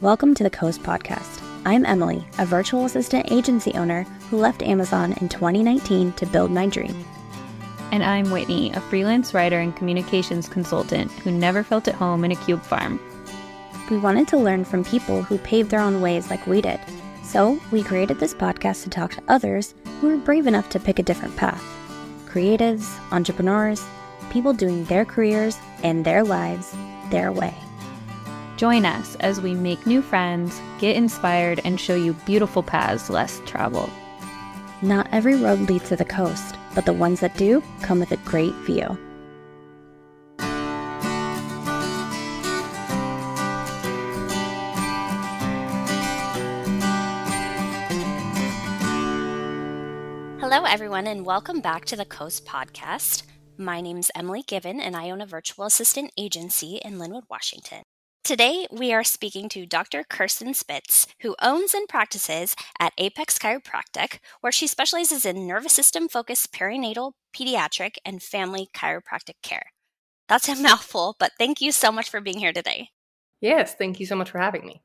Welcome to the Coast Podcast. I'm Emilie, a virtual assistant agency owner who left Amazon in 2019 to build my dream. And I'm Whitney, a freelance writer and communications consultant who never felt at home in a cube farm. We wanted to learn from people who paved their own ways like we did. So we created this podcast to talk to others who are brave enough to pick a different path. Creatives, entrepreneurs, people doing their careers and their lives their way. Join us as we make new friends, get inspired, and show you beautiful paths less traveled. Not every road leads to the coast, but the ones that do come with a great view. Hello, everyone, and welcome back to the Coast Podcast. My name's Emilie Given, and I own a virtual assistant agency in Lynnwood, Washington. Today, we are speaking to Dr. Kirsten Spitz, who owns and practices at Apex Chiropractic, where she specializes in nervous system-focused perinatal, pediatric, and family chiropractic care. That's a mouthful, but thank you so much for being here today. Yes, thank you so much for having me.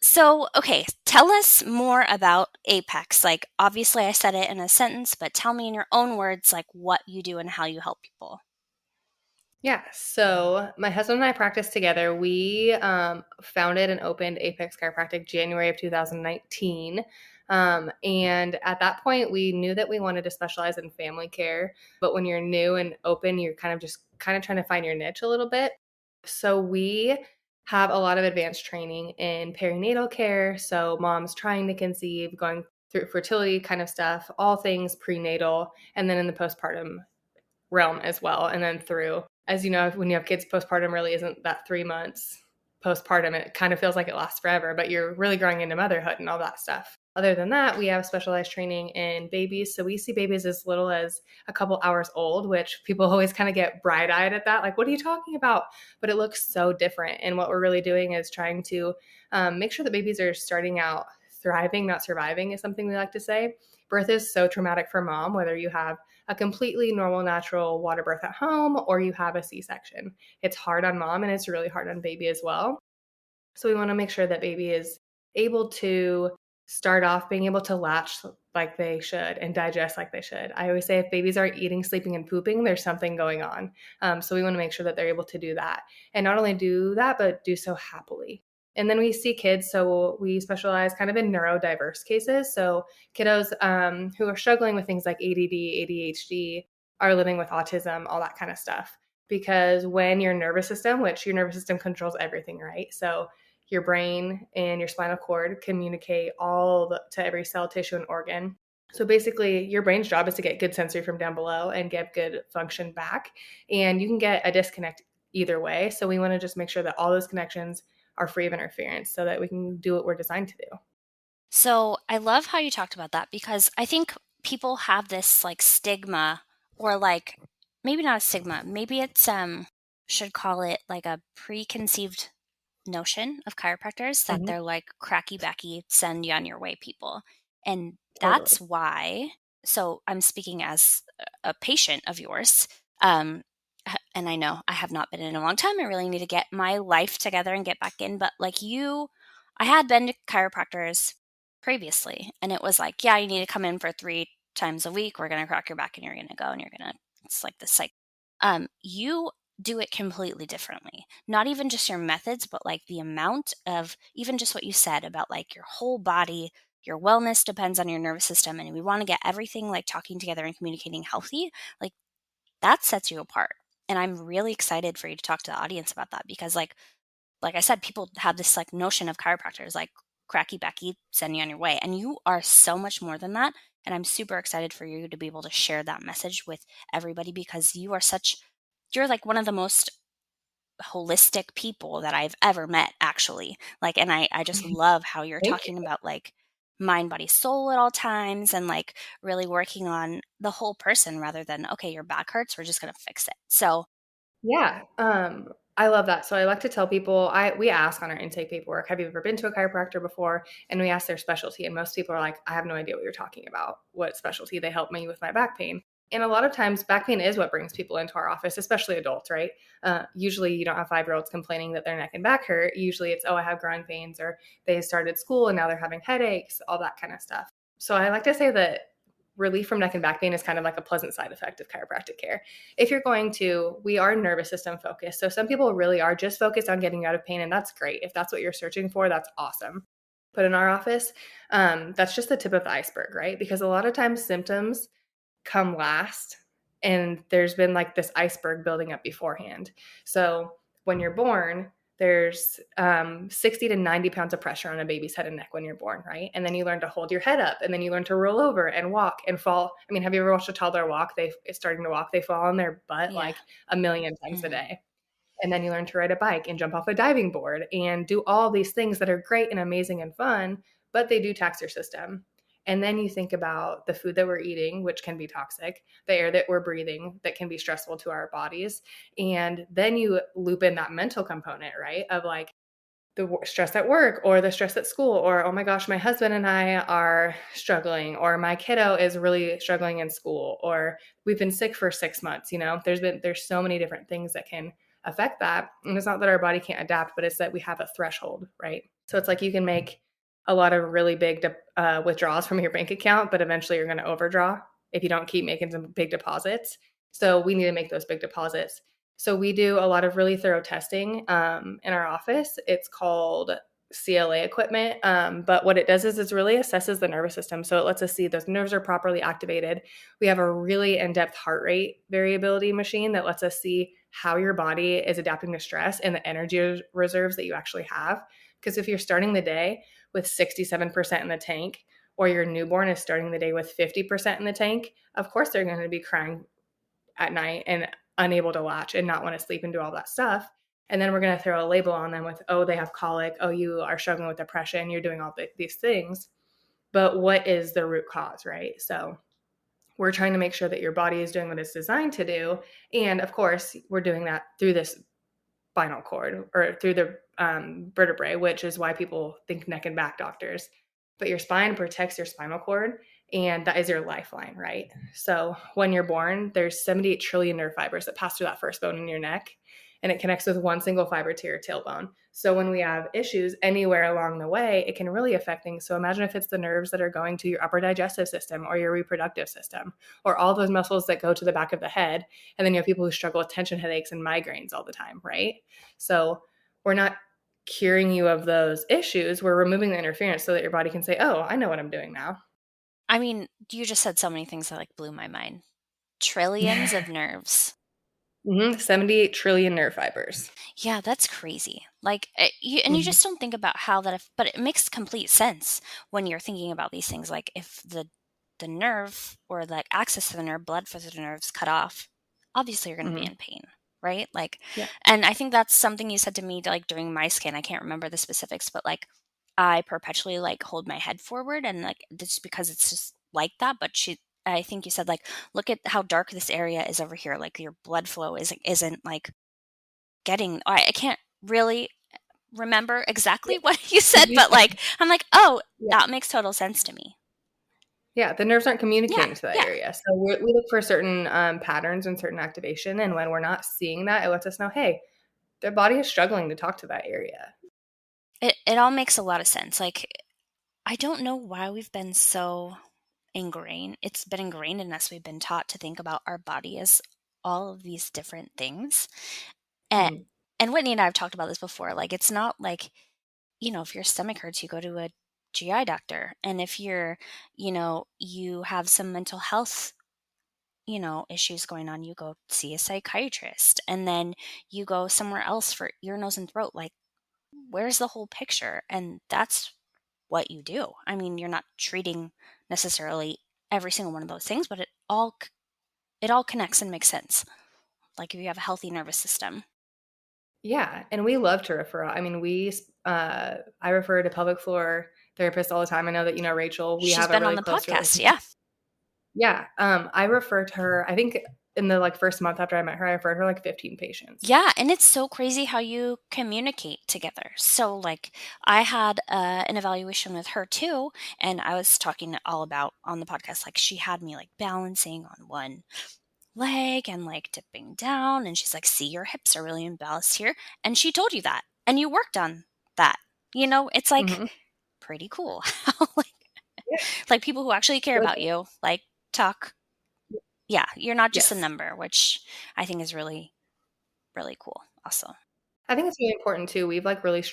So, okay, tell us more about Apex. Like, obviously I said it in a sentence, but tell me in your own words, like, what you do and how you help people. Yeah, so my husband and I practice together. We founded and opened Apex Chiropractic January of 2019. And at that point, we knew that we wanted to specialize in family care. But when you're new and open, you're kind of trying to find your niche a little bit. So we have a lot of advanced training in perinatal care. So moms trying to conceive, going through fertility kind of stuff, all things prenatal, and then in the postpartum realm as well. And then through, as you know, when you have kids, postpartum really isn't that 3 months postpartum. It kind of feels like it lasts forever, but you're really growing into motherhood and all that stuff. Other than that, we have specialized training in babies. So we see babies as little as a couple hours old, which people always kind of get bright-eyed at that. Like, what are you talking about? But it looks so different. And what we're really doing is trying to make sure that babies are starting out thriving, not surviving, is something we like to say. Birth is so traumatic for mom, whether you have a completely normal, natural water birth at home or you have a C-section. It's hard on mom and it's really hard on baby as well. So we want to make sure that baby is able to start off being able to latch like they should and digest like they should. I always say if babies aren't eating, sleeping, and pooping, there's something going on. So we want to make sure that they're able to do that. And not only do that, but do so happily. And then we see kids, so we specialize kind of in neurodiverse cases. So kiddos who are struggling with things like ADD, ADHD, are living with autism, all that kind of stuff. Because when your nervous system controls everything, right? So your brain and your spinal cord communicate to every cell, tissue, and organ. So basically, your brain's job is to get good sensory from down below and get good function back. And you can get a disconnect either way. So we want to just make sure that all those connections are free of interference so that we can do what we're designed to do. So I love how you talked about that because I think people have this like stigma or like maybe not a stigma, maybe it's should call it like a preconceived notion of chiropractors that they're like cracky backy, send you on your way people. And that's why, so I'm speaking as a patient of yours, and I know I have not been in a long time. I really need to get my life together and get back in. But like I had been to chiropractors previously, and it was like, yeah, you need to come in for 3 times a week. We're going to crack your back and you're going to go and it's like the cycle. You do it completely differently. Not even just your methods, but like the amount of even just what you said about like your whole body, your wellness depends on your nervous system. And we want to get everything like talking together and communicating healthy. Like that sets you apart. And I'm really excited for you to talk to the audience about that because like I said, people have this like notion of chiropractors, like cracky backy, send you on your way. And you are so much more than that. And I'm super excited for you to be able to share that message with everybody because you're like one of the most holistic people that I've ever met, actually. Like, and I just love how you're talking about like mind, body, soul at all times and like really working on the whole person rather than, okay, your back hurts, we're just going to fix it. So yeah, I love that. So I like to tell people, we ask on our intake paperwork, have you ever been to a chiropractor before? And we ask their specialty. And most people are like, I have no idea what you're talking about. What specialty? They help me with my back pain. And a lot of times back pain is what brings people into our office, especially adults, right? Usually you don't have 5-year-olds complaining that their neck and back hurt. Usually it's, oh, I have growing pains, or they started school and now they're having headaches, all that kind of stuff. So I like to say that relief from neck and back pain is kind of like a pleasant side effect of chiropractic care. If you're going to, we are nervous system focused. So some people really are just focused on getting out of pain, and that's great. If that's what you're searching for, that's awesome. But in our office, that's just the tip of the iceberg, right? Because a lot of times symptoms come last, and there's been like this iceberg building up beforehand. So when you're born, there's 60 to 90 pounds of pressure on a baby's head and neck when you're born, right? And then you learn to hold your head up, and then you learn to roll over and walk and fall. I mean, have you ever watched a toddler walk? They starting to walk, they fall on their butt like a million times a day. And then you learn to ride a bike and jump off a diving board and do all these things that are great and amazing and fun, but they do tax your system. And then you think about the food that we're eating, which can be toxic, the air that we're breathing that can be stressful to our bodies. And then you loop in that mental component, right? Of like the stress at work, or the stress at school, or, oh my gosh, my husband and I are struggling, or my kiddo is really struggling in school, or we've been sick for 6 months. There's so many different things that can affect that. And it's not that our body can't adapt, but it's that we have a threshold, right? So it's like you can make a lot of really big withdrawals from your bank account, but eventually you're going to overdraw if you don't keep making some big deposits. So we need to make those big deposits. So we do a lot of really thorough testing in our office. It's called CLA equipment. But what it does is it really assesses the nervous system. So it lets us see those nerves are properly activated. We have a really in-depth heart rate variability machine that lets us see how your body is adapting to stress and the energy reserves that you actually have. Because if you're starting the day with 67% in the tank, or your newborn is starting the day with 50% in the tank, of course they're going to be crying at night and unable to latch and not want to sleep and do all that stuff. And then we're going to throw a label on them with, oh, they have colic, oh, you are struggling with depression, you're doing all these things. But what is the root cause, right? So we're trying to make sure that your body is doing what it's designed to do. And of course, we're doing that through this spinal cord, or through the vertebrae, which is why people think neck and back doctors. But your spine protects your spinal cord, and that is your lifeline, right? So when you're born, there's 78 trillion nerve fibers that pass through that first bone in your neck, and it connects with one single fiber to your tailbone. So when we have issues anywhere along the way, it can really affect things. So imagine if it's the nerves that are going to your upper digestive system or your reproductive system, or all those muscles that go to the back of the head. And then you have people who struggle with tension headaches and migraines all the time, right? So we're not curing you of those issues. We're removing the interference so that your body can say, oh, I know what I'm doing now. I mean, you just said so many things that like blew my mind. Trillions of nerves. 78 trillion nerve fibers. Yeah, that's crazy. Like, you just don't think about how that, but it makes complete sense when you're thinking about these things. Like, if the nerve, or like access to the nerve, blood for the nerves cut off, obviously you're going to be in pain, right? Like, Yeah. And I think that's something you said to me like during my scan. I can't remember the specifics, but like I perpetually like hold my head forward, and like just because it's just like that. But I think you said like, look at how dark this area is over here. Like your blood flow isn't like getting. I can't really remember exactly what you said, but like I'm like, oh, that makes total sense to me. Yeah, the nerves aren't communicating to that area. So we look for certain patterns and certain activation. And when we're not seeing that, it lets us know, hey, their body is struggling to talk to that area. It all makes a lot of sense. Like, I don't know why we've been so ingrained. It's been ingrained in us. We've been taught to think about our body as all of these different things. And Whitney and I have talked about this before. Like, it's not like, if your stomach hurts, you go to a GI doctor. And if you're, you have some mental health, issues going on, you go see a psychiatrist. And then you go somewhere else for ear, nose, and throat. Like, where's the whole picture? And that's what you do. I mean, you're not treating necessarily every single one of those things, but it all connects and makes sense. Like if you have a healthy nervous system. Yeah, and we love to refer. I mean, I refer to pelvic floor therapists all the time. I know that you know Rachel. She's been on the podcast. Yeah. Yeah, I refer to her. I think in the like first month after I met her, I referred her like 15 patients. Yeah, and it's so crazy how you communicate together. So, like, I had an evaluation with her too, and I was talking all about on the podcast, like, she had me like balancing on one leg and like dipping down, and she's like, "See, your hips are really imbalanced here," and she told you that, and you worked on that. You know, it's like Mm-hmm. pretty cool how Yeah. like people who actually care Like, about you, like talk. Yeah, you're not just a yes. number, which I think is really, really cool. Also. I think it's really important too. We've like really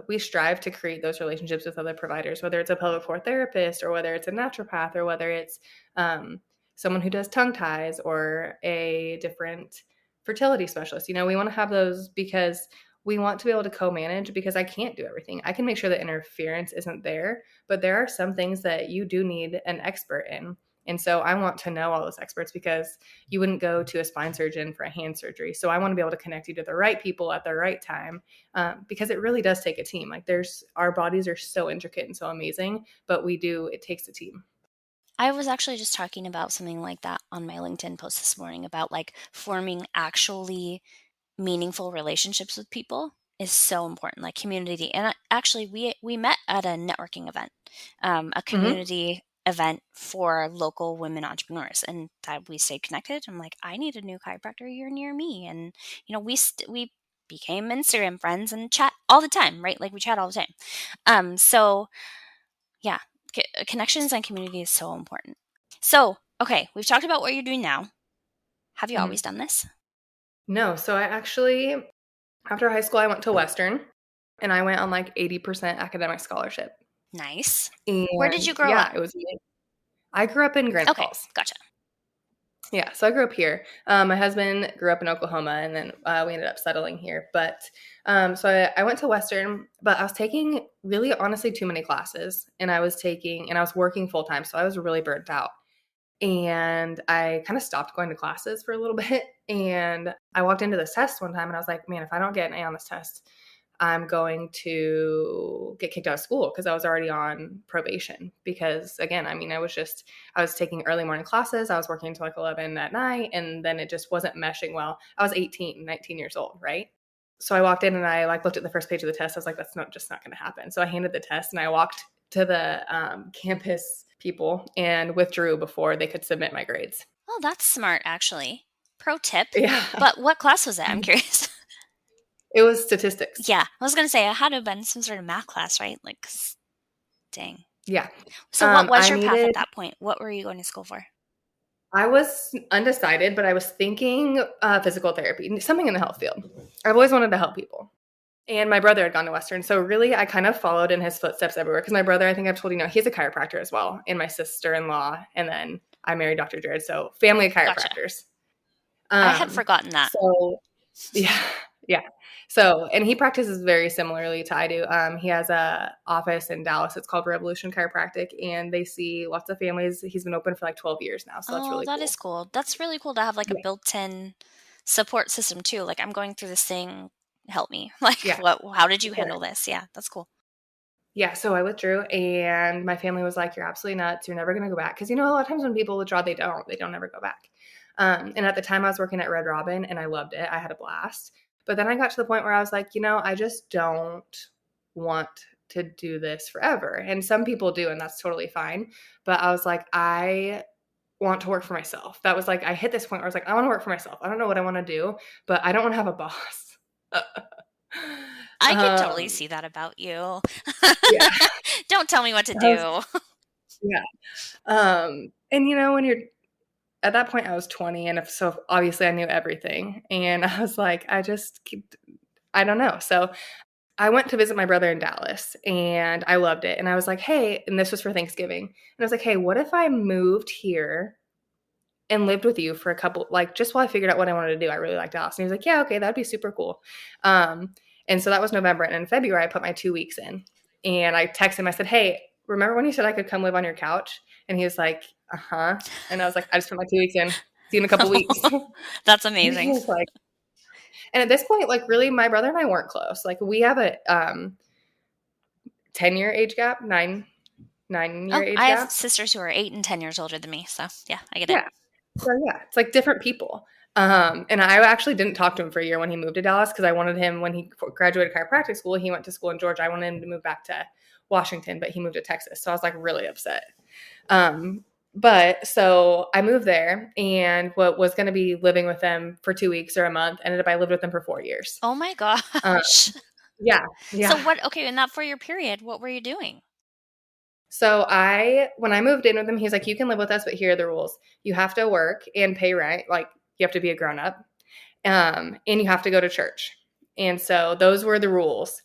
we strive to create those relationships with other providers, whether it's a pelvic floor therapist or whether it's a naturopath or whether it's um, someone who does tongue ties or a different fertility specialist. You know, we want to have those because we want to be able to co-manage because I can't do everything. I can make sure that interference isn't there, but there are some things that you do need an expert in. And so I want to know all those experts because you wouldn't go to a spine surgeon for a hand surgery. So I want to be able to connect you to the right people at the right time because it really does take a team. Like our bodies are so intricate and so amazing, but it takes a team. I was actually just talking about something like that on my LinkedIn post this morning about like forming actually meaningful relationships with people is so important, like community. And actually, we met at a networking event, a Mm-hmm. community event for local women entrepreneurs, and that we stayed connected. I'm like, I need a new chiropractor. You're near me, and you know, we became Instagram friends and chat all the time, right? Like we chat all the time. So yeah, connections and community is so important. So okay, we've talked about what you're doing now. Have you Mm-hmm. always done this? No, so I actually, after high school, I went to Western and I went on like 80% academic scholarship. Nice. Where did And you grow yeah, up? it was, I grew up in Granite Okay, Falls. gotcha. Yeah, so I grew up here. My husband grew up in Oklahoma, and then we ended up settling here. But so I went to Western, but I was taking really honestly too many classes, and I was working full time, so I was really burnt out. And I kind of stopped going to classes for a little bit. And I walked into this test one time, and I was like, man, if I don't get an A on this test, I'm going to get kicked out of school because I was already on probation. Because again, I mean, I was taking early morning classes. I was working until like 11 at night, and then it just wasn't meshing well. I was 18, 19 years old, right? So I walked in and I like looked at the first page of the test. I was like, that's not going to happen. So I handed the test and I walked to the campus people and withdrew before they could submit my grades. Oh, that's smart, actually. Pro tip. Yeah, But what class was it? I'm curious. it was statistics. Yeah, I was going to say, it had to have been some sort of math class, right? Like, dang. Yeah. So, what was I your path at needed that point? What were you going to school for? I was undecided, but I was thinking physical therapy, something in the health field. I've always wanted to help people. And my brother had gone to Western. So really, I kind of followed in his footsteps everywhere because my brother, I think I've told you now, he's a chiropractor as well. And my sister-in-law. And then I married Dr. Jared. So family of Gotcha. chiropractors. I had forgotten that. So yeah, yeah. So, and he practices very similarly to I do. He has a office in Dallas. It's called Revolution Chiropractic, and they see lots of families. He's been open for like 12 years now, so that's Oh, really that is cool. cool. That's really cool to have like a Yeah, built-in support system too. Like, I'm going through this thing, help me. Like, yeah, how did for you sure. handle this? Yeah, that's cool. Yeah, so I withdrew, and my family was like, "You're absolutely nuts. You're never going to go back." Because a lot of times when people withdraw, they don't ever go back. And at the time, I was working at Red Robin, and I loved it. I had a blast. But then I got to the point where I was like, I just don't want to do this forever. And some people do, and that's totally fine. But I was like, I want to work for myself. That was like, I hit this point where I was like, I want to work for myself. I don't know what I want to do, but I don't want to have a boss. I could totally um, see that about you. yeah. Don't tell me what to I was, do. yeah. And when you're at that point, I was 20, and so obviously I knew everything. And I was like, I don't know. So I went to visit my brother in Dallas, and I loved it. And I was like, hey, and this was for Thanksgiving. And I was like, hey, what if I moved here and lived with you for a couple, like just while I figured out what I wanted to do? I really liked Dallas. And he was like, yeah, okay, that'd be super cool. And so that was November. And in February, I put my 2 weeks in. And I texted him, I said, hey, remember when you said I could come live on your couch? And he was like, uh-huh. And I was like, I just put my 2 weeks in. See you in a couple weeks. That's And he amazing. was like, and at this point, like really, my brother and I weren't close. Like we have a 10-year age gap, 9-year Oh, age I have gap. sisters who are 8 and 10 years older than me, so yeah, I get it. Yeah. So yeah, it's like different people. And I actually didn't talk to him for a year when he moved to Dallas because I wanted him when he graduated chiropractic school. He went to school in Georgia. I wanted him to move back to Washington, but he moved to Texas. So I was like really upset. Um, but so I moved there, and what was going to be living with them for 2 weeks or a month ended up I lived with them for 4 years. Oh my Um, gosh. yeah, So yeah. what, okay, in that 4-year period, what were you doing? So when I moved in with him, he's like, you can live with us, but here are the rules. You have to work and pay rent. Like you have to be a grown up. And you have to go to church. And so those were the rules.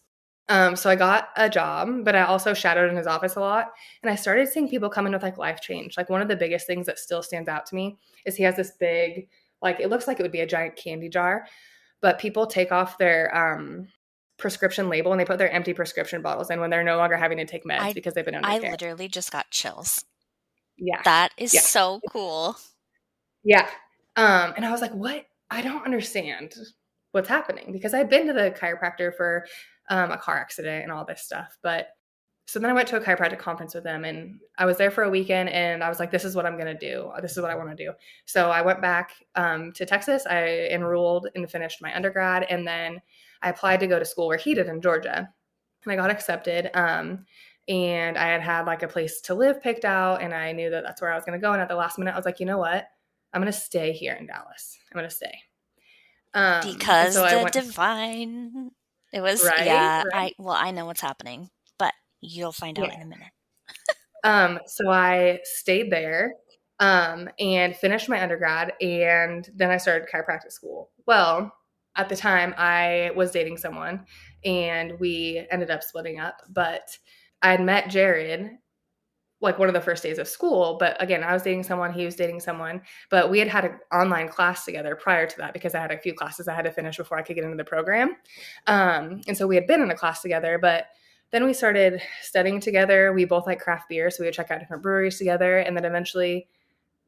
So I got a job, but I also shadowed in his office a lot. And I started seeing people come in with like life change. Like one of the biggest things that still stands out to me is he has this big, like it looks like it would be a giant candy jar, but people take off their prescription label and they put their empty prescription bottles in when they're no longer having to take meds because they've been under I care. literally just got chills. Yeah. That is Yeah. so cool. Yeah. And I was like, what? I don't understand what's happening because I'd been to the chiropractor for a car accident and all this stuff. But so then I went to a chiropractic conference with them and I was there for a weekend and I was like, this is what I'm going to do. This is what I want to do. So I went back to Texas. I enrolled and finished my undergrad. And then I applied to go to school where he did in Georgia. And I got accepted. And I had like a place to live picked out and I knew that that's where I was going to go. And at the last minute, I was like, you know what? I'm going to stay here in Dallas. I'm going to stay. And so Because I the went, divine. It was, right? yeah, Right. I know what's happening, but you'll find out Yeah. in a minute. So I stayed there and finished my undergrad, and then I started chiropractic school. Well, at the time, I was dating someone, and we ended up splitting up. But I had met Jared like one of the first days of school. But again, I was dating someone, he was dating someone, but we had an online class together prior to that because I had a few classes I had to finish before I could get into the program. And so we had been in a class together, but then we started studying together. We both like craft beer, so we would check out different breweries together. And then eventually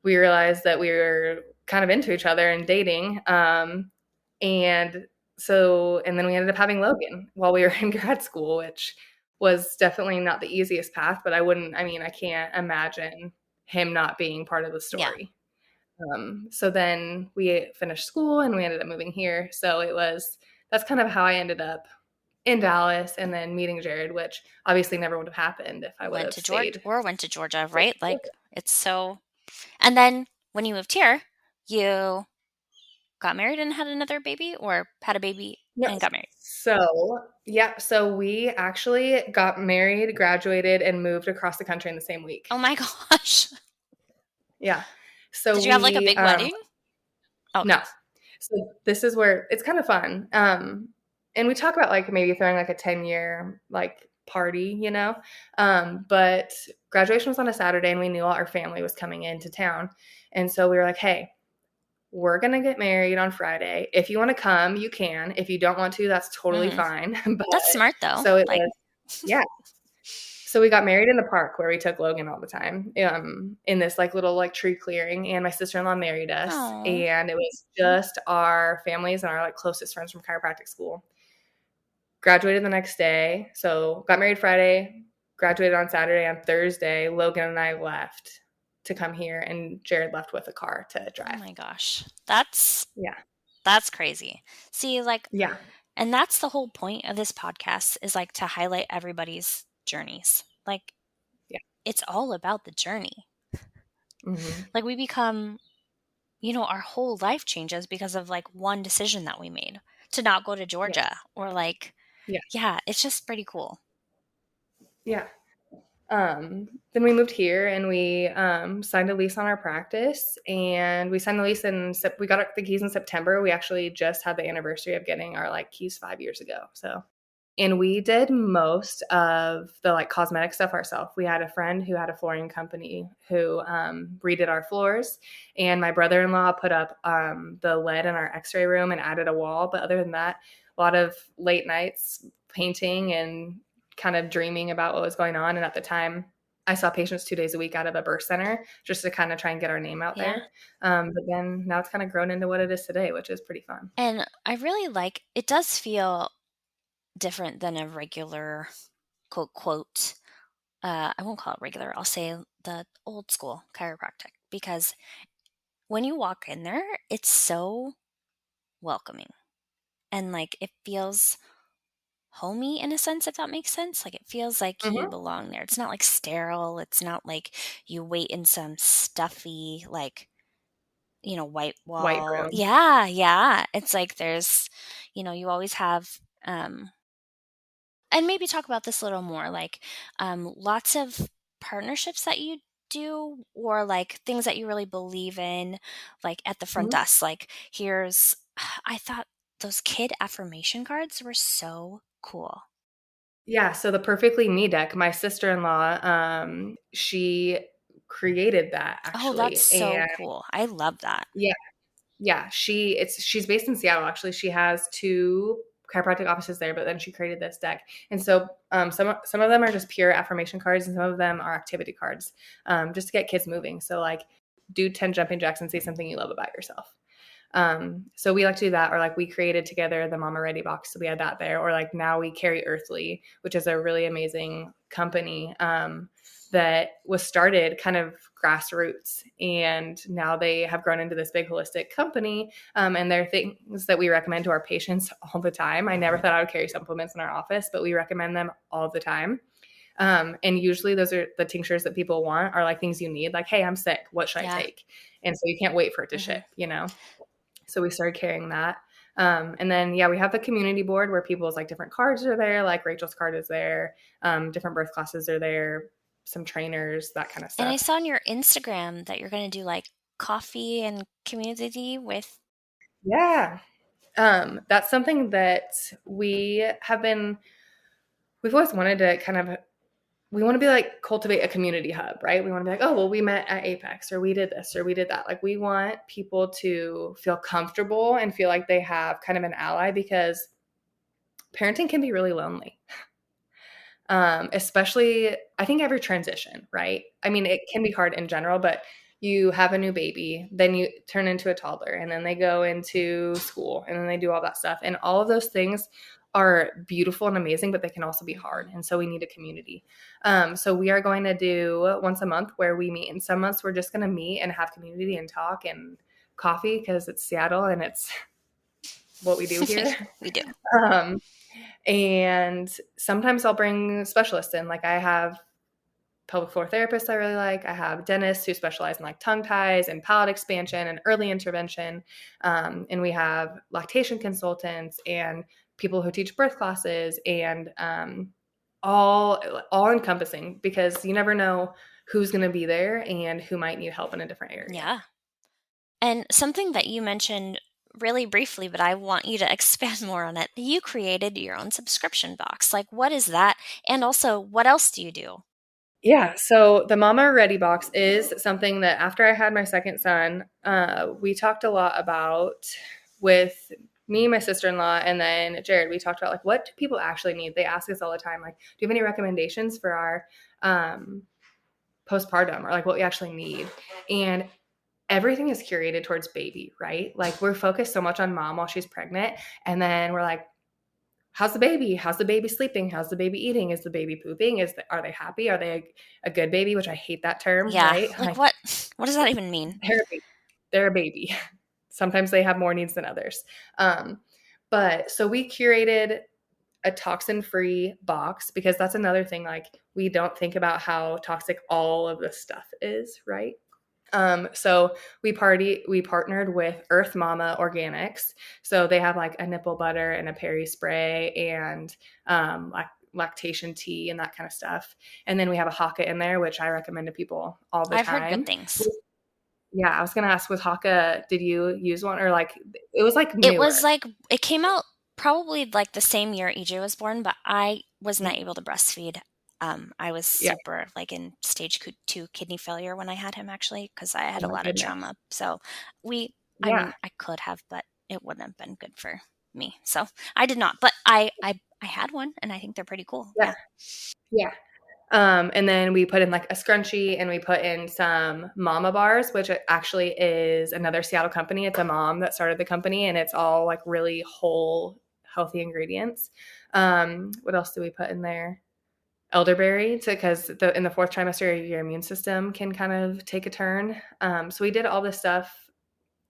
we realized that we were kind of into each other and dating. And and then we ended up having Logan while we were in grad school, which was definitely not the easiest path, but I can't imagine him not being part of the Yeah. story. So then we finished school and we ended up moving here. So that's kind of how I ended up in Dallas and then meeting Jared, which obviously never would have happened if I would have stayed. Went to Georgia, right? Like it's so, and then when you moved here, you got married and had another baby or had a baby No, and got married. so we actually got married, graduated, and moved across the country in the same week. Oh my gosh. Yeah. So Did you have like a big wedding? Oh, no. So this is where it's kind of fun. And we talk about like maybe throwing like a 10-year like party, you know? But graduation was on a Saturday and we knew all our family was coming into town. And so we were like, hey, we're going to get married on Friday. If you want to come, you can. If you don't want to, that's totally fine. But that's smart though. so it was, yeah. So we got married in the park where we took Logan all the time, in this like little like tree clearing, and my sister-in-law married us. Aw. And it was just our families and our like closest friends from chiropractic school. Graduated the next day. So got married Friday, graduated on Saturday. On Thursday, Logan and I left to come here and Jared left with a car to drive. Oh my gosh. Yeah. That's crazy. See, like, Yeah. and that's the whole point of this podcast is like to highlight everybody's journeys. Like, Yeah. it's all about the journey. Mm-hmm. Like we become, our whole life changes because of like one decision that we made to not go to Georgia or like, yeah, it's just pretty cool. Yeah. Then we moved here and we signed a lease on our practice, and we signed the lease we got the keys in September. We actually just had the anniversary of getting our like keys 5 years ago. So, and we did most of the like cosmetic stuff ourselves. We had a friend who had a flooring company who redid our floors, and my brother-in-law put up the lead in our x-ray room and added a wall. But other than that, a lot of late nights painting and kind of dreaming about what was going on. And at the time, I saw patients 2 days a week out of a birth center just to kind of try and get our name out there. But then now it's kind of grown into what it is today, which is pretty fun. And I really like, it does feel different than a regular quote, I won't call it regular. I'll say the old school chiropractic, because when you walk in there, it's so welcoming. And like it feels homey in a sense, if that makes sense. Like it feels like you Mhm. belong there. It's not like sterile. It's not like you wait in some stuffy, like, white White wall. room. Yeah, yeah. It's like there's, you always have, um, and maybe talk about this a little more, like lots of partnerships that you do, or like things that you really believe in, like at the front Mhm. desk. Like, I thought those kid affirmation cards were so cool. Yeah, so the Perfectly Me deck, my sister-in-law, she created that Oh, that's actually, so and cool. I love that. yeah, yeah, she's based in Seattle, actually. She has 2 chiropractic offices there, but then she created this deck. And so, some of them are just pure affirmation cards, and some of them are activity cards, just to get kids moving. So, like, do 10 jumping jacks and say something you love about yourself. So we like to do that, or like we created together the Mama Ready box. So we had that there, or like now we carry Earthly, which is a really amazing company that was started kind of grassroots. And now they have grown into this big holistic company. And there are things that we recommend to our patients all the time. I never thought I would carry supplements in our office, but we recommend them all the time. And usually those are the tinctures that people want, are like things you need, like, hey, I'm sick. What should I Yeah. take? And so you can't wait for it to Hmm. ship, So we started carrying that. And then, yeah, we have the community board where people's like different cards are there. Like Rachel's card is there. Different birth classes are there. Some trainers, that kind of And I stuff. saw on your Instagram that you're going to do like coffee and community with. Yeah. That's something that we've always wanted to we want to be like cultivate a community hub, right? We want to be like, oh, well, we met at Apex, or we did this, or we did that. Like, we want people to feel comfortable and feel like they have kind of an ally, because parenting can be really lonely. Especially, I think every transition, right? I mean, it can be hard in general, but you have a new baby, then you turn into a toddler, and then they go into school, and then they do all that stuff. And all of those things are beautiful and amazing, but they can also be hard. And so we need a community. So we are going to do once a month where we meet. And some months we're just going to meet and have community and talk and coffee, because it's Seattle and it's what we do here. We do. Um, and sometimes I'll bring specialists in. Like, I have pelvic floor therapists I really like. I have dentists who specialize in like tongue ties and palate expansion and early intervention. And we have lactation consultants and people who teach birth classes, and all encompassing, because you never know who's going to be there and who might need help in a different area. Yeah. And something that you mentioned really briefly, but I want you to expand more on it. You created your own subscription box. Like, what is that? And also, what else do you do? Yeah, so the Mama Ready box is something that after I had my second son, we talked a lot about with me, my sister-in-law, and then Jared. We talked about like, what do people actually need? They ask us all the time, like, do you have any recommendations for our postpartum, or like what we actually need? And everything is curated towards baby, right? Like, we're focused so much on mom while she's pregnant, and then we're like, how's the baby? How's the baby sleeping? How's the baby eating? Is the baby pooping? Are they happy? Are they a good baby? Which I hate that term, Yeah. right? Like, Like, what? What does that even mean? they're a baby. They're a baby. Sometimes they have more needs than others. But so we curated a toxin-free box, because that's another thing. Like, we don't think about how toxic all of this stuff is, right? So we partnered with Earth Mama Organics. So they have like a nipple butter and a peri spray, and like lactation tea and that kind of stuff. And then we have a Haka in there, which I recommend to people all the I've heard good time. things. Yeah, I was gonna ask, with Haka, did you use one, or like it was like It was newer? like, it came out probably like the same year EJ was born, but I was not able to breastfeed. I was Yeah. super like in stage 2 kidney failure when I had him, actually, because I had Oh a my lot of goodness. trauma. So I Yeah. mean, I could have, but it wouldn't have been good for me. So I did not, but I had one, and I think they're pretty cool. Yeah. Yeah. Yeah. And then we put in like a scrunchie, and we put in some mama bars, which actually is another Seattle company. It's a mom that started the company, and it's all like really whole, healthy ingredients. What else do we put in there? Elderberry, because in the fourth trimester, your immune system can kind of take a turn. So we did all this stuff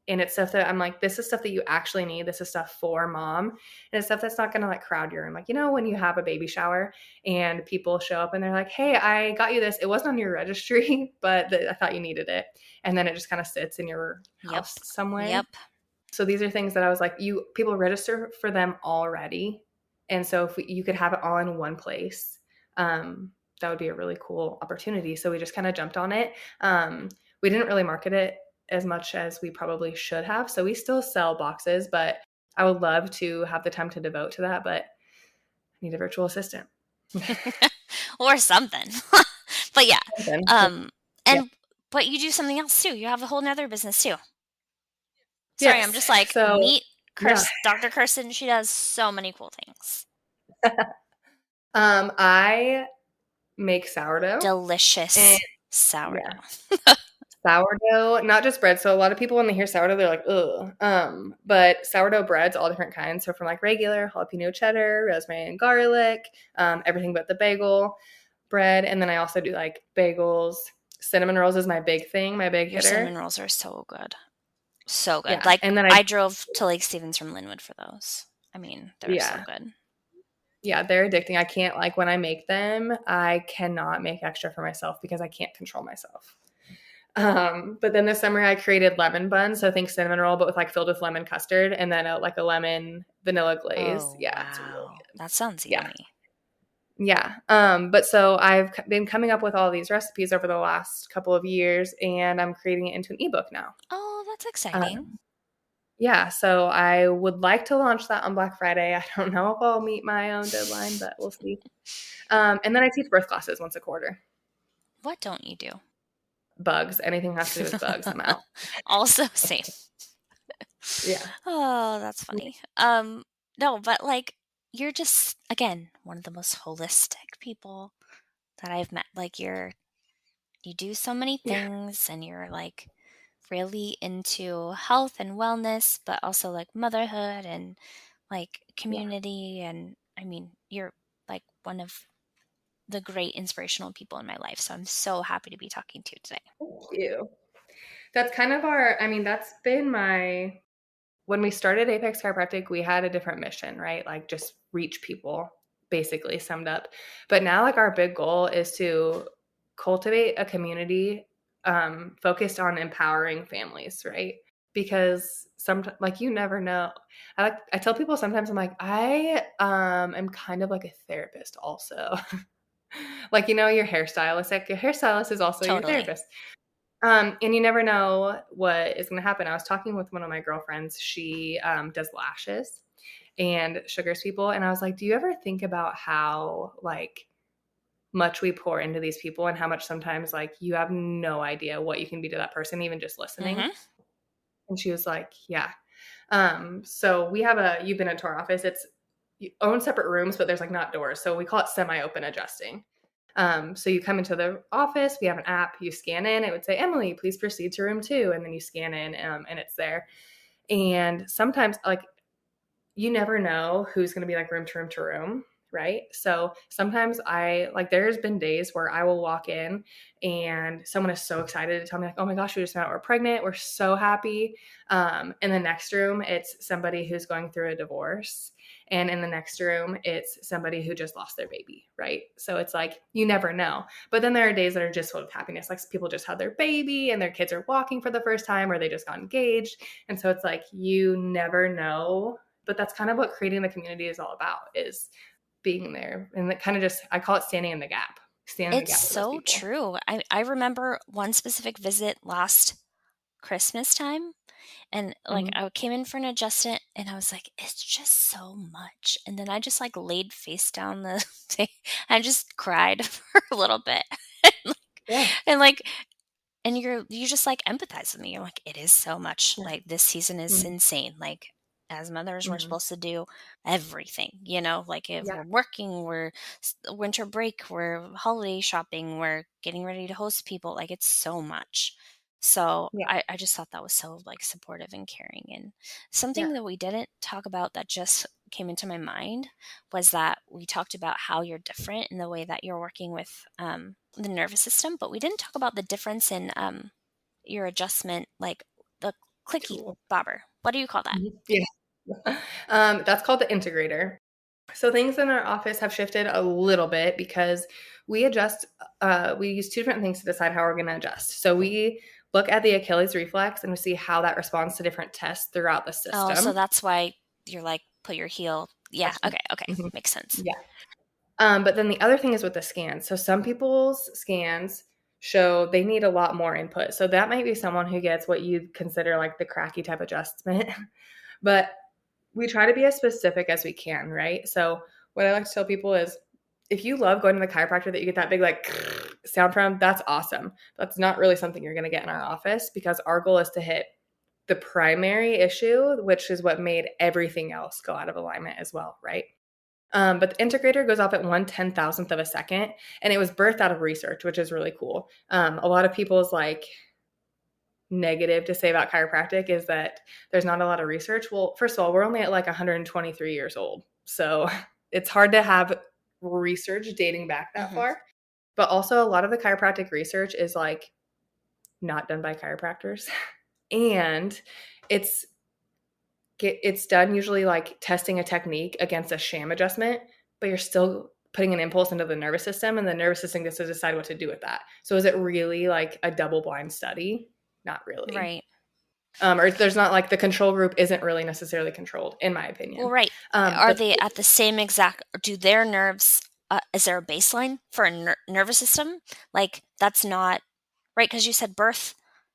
And it's stuff that I'm like, this is stuff that you actually need. This is stuff for mom. And it's stuff that's not going to like crowd your room. Like, when you have a baby shower and people show up and they're like, hey, I got you this. It wasn't on your registry, but I thought you needed it. And then it just kind of sits in your house somewhere. Yep. So these are things that I was like, people register for them already. And so if you could have it all in one place, that would be a really cool opportunity. So we just kind of jumped on it. We didn't really market it as much as we probably should have. So we still sell boxes, but I would love to have the time to devote to that, but I need a virtual assistant. Or something. But yeah. But you do something else too. You have a whole nother business too. Sorry, yes. I'm just like, meet Dr. Kirsten. She does so many cool things. I make sourdough. Delicious sourdough. Yeah. Sourdough, not just bread. So a lot of people when they hear sourdough, they're like, ugh. But sourdough breads, all different kinds. So from like regular, jalapeno cheddar, rosemary and garlic, everything but the bagel bread. And then I also do like bagels. Cinnamon rolls is my big thing, my big hitter. Cinnamon rolls are so good. So good. Yeah. Like, and then I drove to Lake Stevens from Linwood for those. I mean, they're so good. Yeah, they're addicting. I can't, like, when I make them, I cannot make extra for myself because I can't control myself. But then this summer I created lemon buns. So think cinnamon roll, but with like filled with lemon custard and then like a lemon vanilla glaze. Oh, yeah. Wow. It's really good. That sounds yummy. Yeah. But so I've been coming up with all these recipes over the last couple of years and I'm creating it into an ebook now. Oh, that's exciting. Yeah. So I would like to launch that on Black Friday. I don't know if I'll meet my own deadline, but we'll see. And then I teach birth classes once a quarter. What don't you do? Bugs. Anything has to do with bugs, I'm out. Also same. Yeah. Oh, that's funny. No, but like you're just again one of the most holistic people that I've met. Like you do so many things and you're like really into health and wellness, but also like motherhood and like community. And I mean, you're like one of the great inspirational people in my life. So I'm so happy to be talking to you today. Thank you. That's kind of that's been when we started Apex Chiropractic, we had a different mission, right? Like just reach people, basically summed up. But now like our big goal is to cultivate a community focused on empowering families, right? Because sometimes, like, you never know. I tell people sometimes I'm like, I am kind of like a therapist also. Like, your hairstylist, like your hairstylist is also your therapist. And you never know what is going to happen. I was talking with one of my girlfriends. She does lashes and sugars people. And I was like, do you ever think about how like much we pour into these people and how much sometimes like you have no idea what you can be to that person, even just listening? Mm-hmm. And she was like, yeah. So we have you've been into our office. You own separate rooms, but there's like not doors. So we call it semi-open adjusting. So you come into the office, we have an app, you scan in, it would say, Emilie, please proceed to room 2. And then you scan in and it's there. And sometimes like, you never know who's going to be like room to room to room. Right. So sometimes there's been days where I will walk in and someone is so excited to tell me like, oh my gosh, we just found out we're pregnant. We're so happy. In the next room, it's somebody who's going through a divorce. And in the next room, it's somebody who just lost their baby. Right. So it's like, you never know. But then there are days that are just full of happiness. Like people just had their baby and their kids are walking for the first time or they just got engaged. And so it's like, you never know. But that's kind of what creating the community is all about, is being there. And that kind of just, I call it standing in the gap. It's so true. I remember one specific visit last Christmas time. And like I came in for an adjustment and I was like, it's just so much. And then I just like laid face down the thing. I just cried for a little bit. And you just like empathize with me. You're like, it is so much. Yeah. Like this season is insane. Like as mothers, we're supposed to do everything, like if we're working, we're winter break, we're holiday shopping, we're getting ready to host people. Like it's so much. So I just thought that was so like supportive and caring. And something that we didn't talk about that just came into my mind was that we talked about how you're different in the way that you're working with the nervous system, but we didn't talk about the difference in your adjustment, like clicky tool. bobber. What do you call that? Yeah. That's called the integrator. So things in our office have shifted a little bit because we adjust, we use two different things to decide how we're going to adjust. So we look at the Achilles reflex and we see how that responds to different tests throughout the Oh, so system. that's why you're like, put your heel. Yeah. Okay. Okay. Mhm. Makes sense. Yeah. But then the other thing is with the scans. So some people's scans show they need a lot more input. So that might be someone who gets what you'd consider like the cracky type adjustment. But we try to be as specific as we can, right? So what I like to tell people is if you love going to the chiropractor that you get that big like sound from, that's awesome. That's not really something you're going to get in our office because our goal is to hit the primary issue, which is what made everything else go out of alignment as well, right? But the integrator goes off at 1/10,000th of a second, and it was birthed out of research, which is really cool. A lot of people's like negative to say about chiropractic is that there's not a lot of research. Well, first of all, we're only at like 123 years old. So it's hard to have research dating back that far. But also a lot of the chiropractic research is like not done by chiropractors. And it's done usually like testing a technique against a sham adjustment, but you're still putting an impulse into the nervous system and the nervous system gets to decide what to do with that. So is it really like a double blind study? Not really. Right. Or there's not like the control group isn't really necessarily controlled, in my opinion. Well, right. Are they at the same exact, do their nerves, is there a baseline for a nervous system? Like, that's not, right? Because you said birth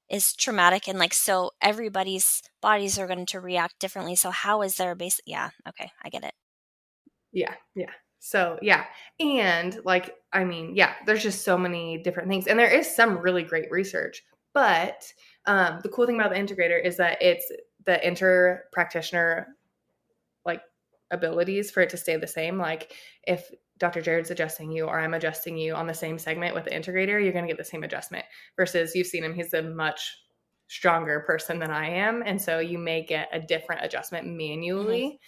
is traumatic and like, so everybody's bodies are going to react differently. So how is there a base? Yeah. Okay. I get it. Yeah. Yeah. So yeah. And like, I mean, yeah, there's just so many different things. And there is some really great research. But the cool thing about the integrator is that it's the inter practitioner like abilities for it to stay the same. Like if Dr. Jared's adjusting you or I'm adjusting you on the same segment with the integrator, you're going to get the same adjustment versus you've seen him. He's a much stronger person than I am. And so you may get a different adjustment manually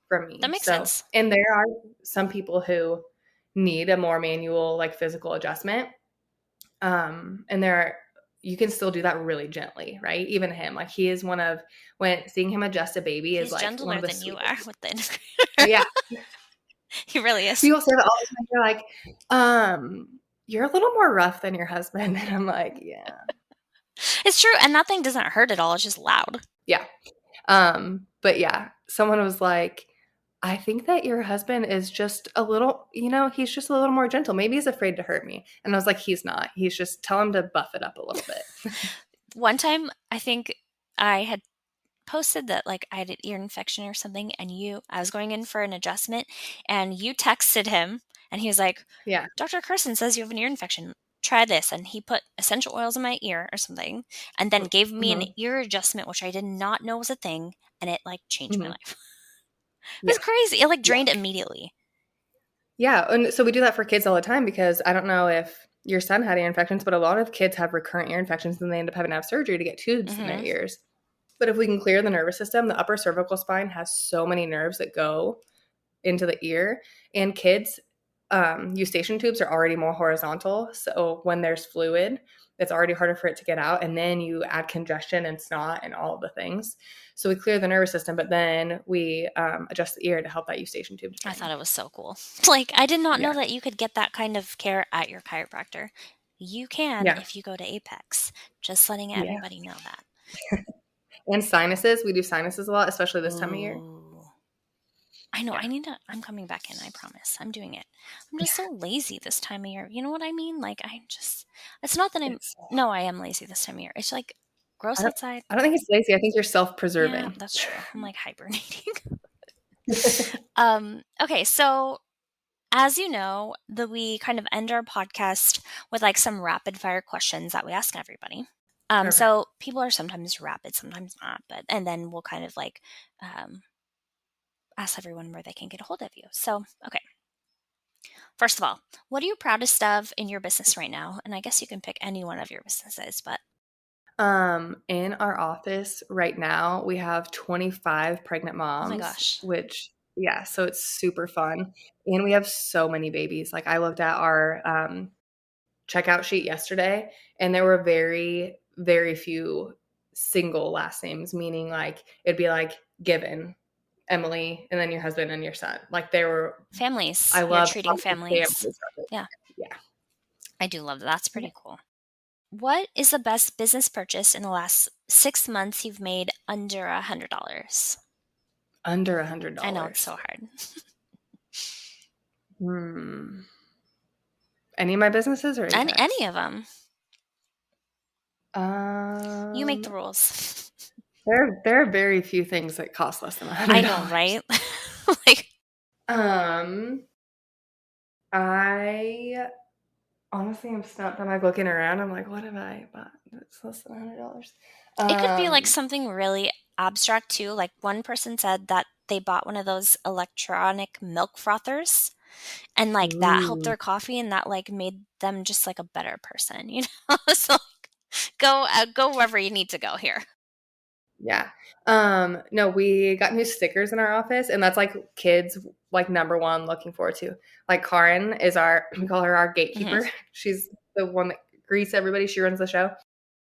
from me. That makes sense. And there are some people who need a more manual, like physical adjustment. And you can still do that really gently, right? Even him, like he is one of when seeing him adjust a baby is He's like gentler one of the than you sweetest. are with the integrator. Yeah, He really is. people say that all the time. They're like, you're a little more rough than your husband, and I'm like, yeah, It's true, and that thing doesn't hurt at all. It's just loud. yeah. But yeah, someone was like, I think that your husband is just a little, he's just a little more gentle. Maybe he's afraid to hurt me. And I was like, he's not. He's just tell him to buff it up a little bit. One time, I think I had posted that like I had an ear infection or something, and I was going in for an adjustment, and you texted him, and he was like, Yeah. Dr. Kirsten says you have an ear infection. Try this. And he put essential oils in my ear or something, and then gave me an ear adjustment, which I did not know was a thing, and it like changed my life. It was crazy. It like drained immediately. Yeah. And so we do that for kids all the time because I don't know if your son had ear infections, but a lot of kids have recurrent ear infections and they end up having to have surgery to get tubes in their ears. But if we can clear the nervous system, the upper cervical spine has so many nerves that go into the ear. And kids, eustachian tubes are already more horizontal. So when there's fluid, it's already harder for it to get out. And then you add congestion and snot and all of the things. So we clear the nervous system, but then we adjust the ear to help that eustachian tube. I thought it was so cool. Like, I did not know that you could get that kind of care at your chiropractor. You can if you go to Apex. Just letting everybody know that. And sinuses. We do sinuses a lot, especially this time of year. I know. I'm coming back in. I promise. I'm doing it. I'm just so lazy this time of year. You know what I mean? Like, it's not that I am lazy this time of year. It's like gross outside. I don't think it's lazy. I think you're self-preserving. Yeah, that's true. I'm like hibernating. Okay. So as you know, we kind of end our podcast with like some rapid fire questions that we ask everybody. So people are sometimes rapid, sometimes not, and then we'll kind of like, ask everyone where they can get a hold of you. So, okay. First of all, what are you proudest of in your business right now? And I guess you can pick any one of your businesses, but. In our office right now, we have 25 pregnant moms. Oh my gosh. Which, so it's super fun. And we have so many babies. Like I looked at our checkout sheet yesterday and there were very, very few single last names, meaning like it'd be like Given, Emilie, and then your husband and your son. Like they were Families. I You're love treating families. families. Yeah. Yeah. I do love that. That's Yeah. pretty cool. What is the best business purchase in the last 6 months you've made under $100? Under I know it's $100. so hard. Any of my businesses or Any Apex? of them. You make the rules. There are very few things that cost less than $100. I know, right? Like, I honestly am stumped. I'm like looking around. I'm like, what have I bought that's less than $100? it could be like something really abstract too. Like one person said that they bought one of those electronic milk frothers and like that helped Ooh. their coffee and that like made them just like a better person, you know? So like, go wherever you need to go here. Yeah. No, we got new stickers in our office, and that's like kids like number one looking forward to. Like Karin is we call her our gatekeeper. Mhm. She's the one that greets everybody. She runs the show.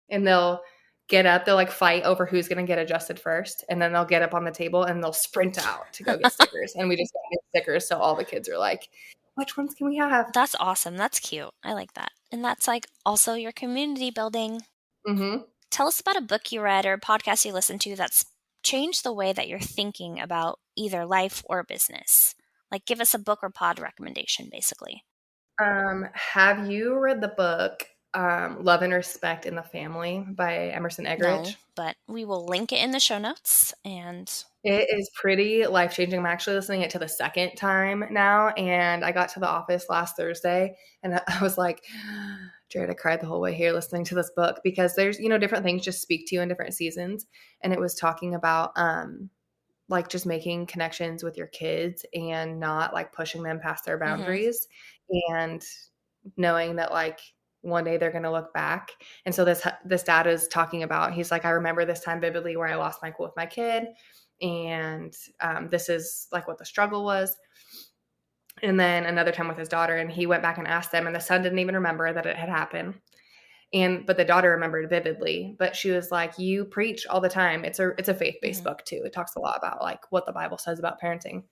And they'll get up, they'll like fight over who's gonna get adjusted first, and then they'll get up on the table and they'll sprint out to go get stickers. And we just got new stickers, so all the kids are like, which ones can we have? That's awesome. That's cute. I like that. And that's like also your community building. Mm-hmm. Tell us about a book you read or a podcast you listened to that's changed the way that you're thinking about either life or business. Like give us a book or pod recommendation, basically. Have you read the book Love and Respect in the Family by Emerson No, Eggerichs? but we will link it in the show notes. And It is pretty life-changing. I'm actually listening it to the second time now, and I got to the office last Thursday, and I was like, Jared, I cried the whole way here listening to this book because there's, different things just speak to you in different seasons. And it was talking about like just making connections with your kids and not like pushing them past their mhm. boundaries and knowing that like one day they're going to look back. And so this dad is talking about, he's like, I remember this time vividly where I lost my cool with my kid. And this is like what the struggle was. And then another time with his daughter, and he went back and asked them, and the son didn't even remember that it had happened. But the daughter remembered vividly. But she was like, "You preach all the time." It's a faith-based Mhm. book too. It talks a lot about like what the Bible says about parenting.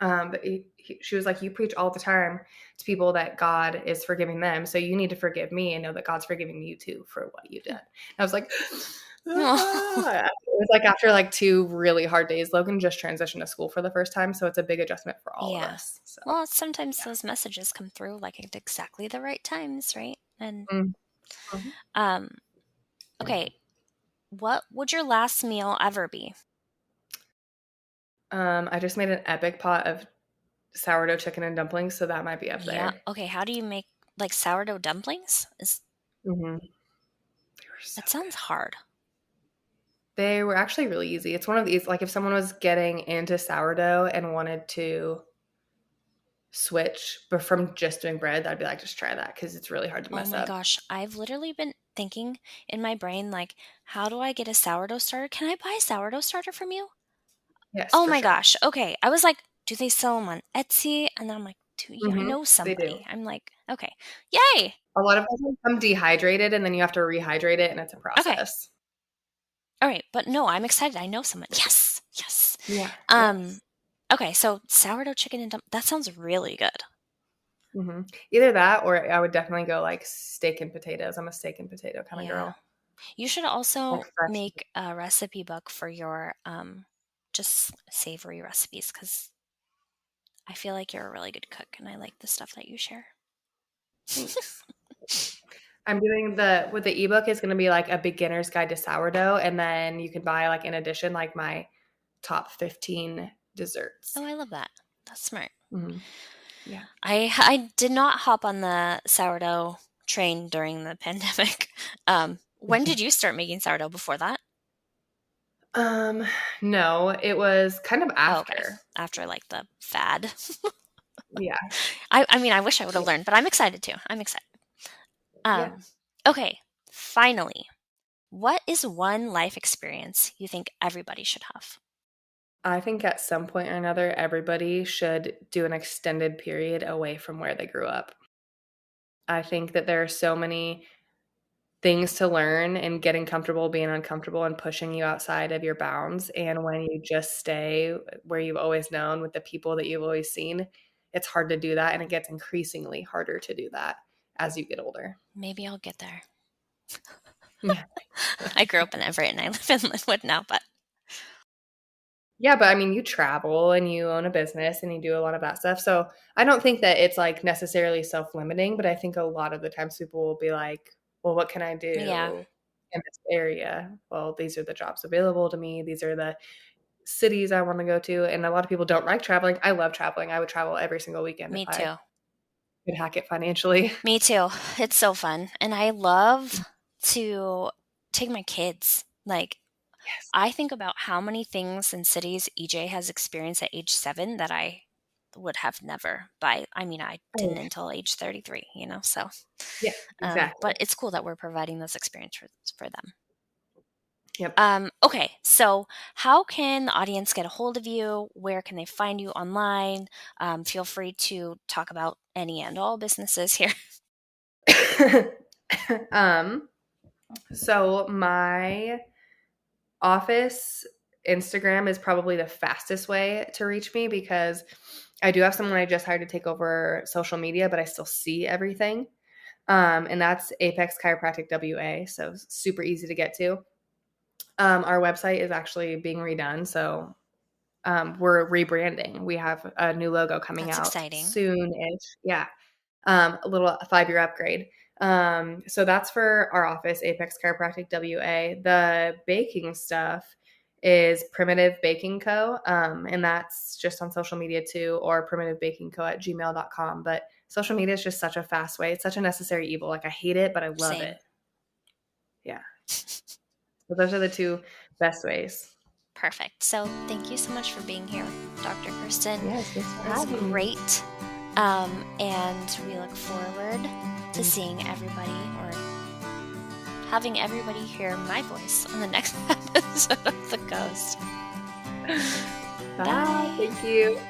But she was like, "You preach all the time to people that God is forgiving them, so you need to forgive me and know that God's forgiving you too for what you did." And I was like, Oh. It was like after like 2 really hard days. Logan just transitioned to school for the first time, so it's a big adjustment for all of Yeah. us. So Well, sometimes yeah. those messages come through like at exactly the right times, right? And Mhm. um okay, what would your last meal ever be? I just made an epic pot of sourdough chicken and dumplings, so that might be up Yeah. there. Okay, how do you make like sourdough dumplings? Mhm. They were so That sounds good. hard. They were actually really easy. It's one of these, like if someone was getting into sourdough and wanted to switch, but from just doing bread, I'd be like, just try that because it's really hard to Oh mess my up. gosh, I've literally been thinking in my brain like, how do I get a sourdough starter? Can I buy a sourdough starter from you? Yes, Oh for my sure. gosh. Okay. I was like, do they sell them on Etsy? And then I'm like, I know They do. somebody. I'm like, okay. Yay. A lot of them come dehydrated and then you have to rehydrate it and it's a Okay. process. All right. But no, I'm excited. I know someone. Yes. Yes. Yeah. Um, Yes. okay. So sourdough chicken and that sounds really good. Either that or I would definitely go like steak and potatoes. I'm a steak and potato kind of Yeah. girl. You should Like also fresh. make a recipe book for your just savory recipes because I feel like you're a really good cook and I like the stuff that you share. Thanks. I'm doing with the ebook is going to be like a beginner's guide to sourdough. And then you can buy like in addition, like my top 15 desserts. Oh, I love that. That's smart. Mhm. Yeah. I did not hop on the sourdough train during the pandemic. When did you start making sourdough before that? Um, no, it was kind of Oh, okay. after. After like the fad. Yeah. I mean, I wish I would have Yeah. learned, but I'm excited too. I'm excited. Yeah. Okay. Finally, what is one life experience you think everybody should have? I think at some point or another, everybody should do an extended period away from where they grew up. I think that there are so many things to learn and getting comfortable being uncomfortable and pushing you outside of your bounds. And when you just stay where you've always known with the people that you've always seen, it's hard to do that. And it gets increasingly harder to do that as you get older. Maybe I'll get there. Yeah. I grew up in Everett and I live in Linwood now, but Yeah, but I mean, you travel and you own a business and you do a lot of that stuff. So I don't think that it's like necessarily self-limiting, but I think a lot of the times people will be like, well, what can I do yeah, in this area? Well, these are the jobs available to me. These are the cities I want to go to. And a lot of people don't like traveling. I love traveling. I would travel every single weekend if me I too. could hack it financially. Me too. It's so fun. And I love to take my kids. Like, Yes. I think about how many things in cities EJ has experienced at age 7 that I would have never I Oh, didn't until age 33, so. yeah, exactly. But it's cool that we're providing those experiences for them. Yep. Okay, so how can the audience get a hold of you? Where can they find you online? Feel free to talk about any and all businesses here. So my office Instagram is probably the fastest way to reach me because I do have someone I just hired to take over social media, but I still see everything. And that's Apex Chiropractic WA. So super easy to get to. Our website is actually being redone. So we're rebranding. We have a new logo coming That's out exciting. soon-ish. Yeah. A little 5-year upgrade. So that's for our office, Apex Chiropractic WA. The baking stuff is Primitive Baking Co. And that's just on social media too, or primitivebakingco@gmail.com. But social media is just such a fast way. It's such a necessary evil. Like I hate it, but I love Same. it. Yeah. So those are the two best ways. Perfect. So thank you so much for being here, Dr. Kirsten. Yes, thanks for It was having me. great. And we look forward to seeing everybody or having everybody hear my voice on the next episode of The Ghost. Bye. Thank you.